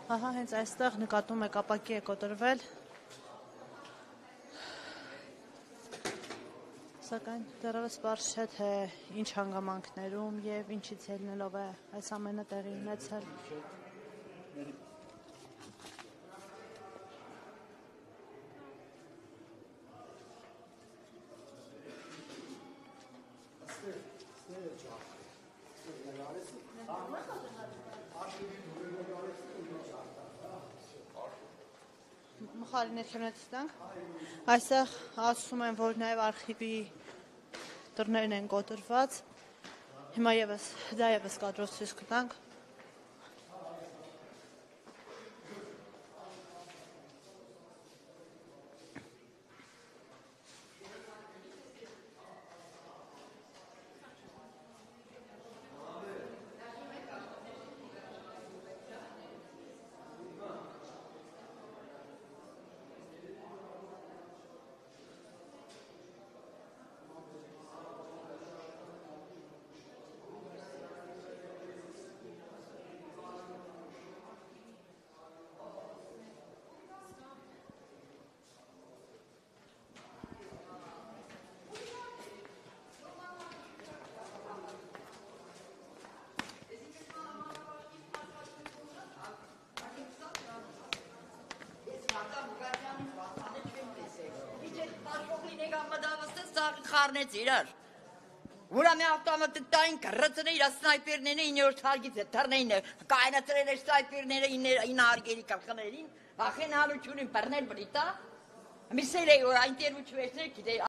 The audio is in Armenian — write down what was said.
Ահա հենց այստեղ նկատում եք ապակի է կոտրվել, սակայն դեռևս պարզ չէ, թե ինչ հանգամանքներում և ինչից ելնելով է այս ամենը տեղի ունեցել։ Մխարի ներքևնետից տանք, այստեղ ասում են, որ նաև արխիվի դռներն են կոտրված, հիմա դա եւս կադրով ցույց կտանք։ Խառնեց իրար։ Ուրամի ավտոմատային կռծն իր սնայպերները 9-րդ հարգից է թռնեին կայնացրել էր սնայպերները 9 հարգերի կրխներին, վախեն հալությունին բռնել բրիտա։ Մի սեր է որ այնտեղ ուչվեցներ գիտե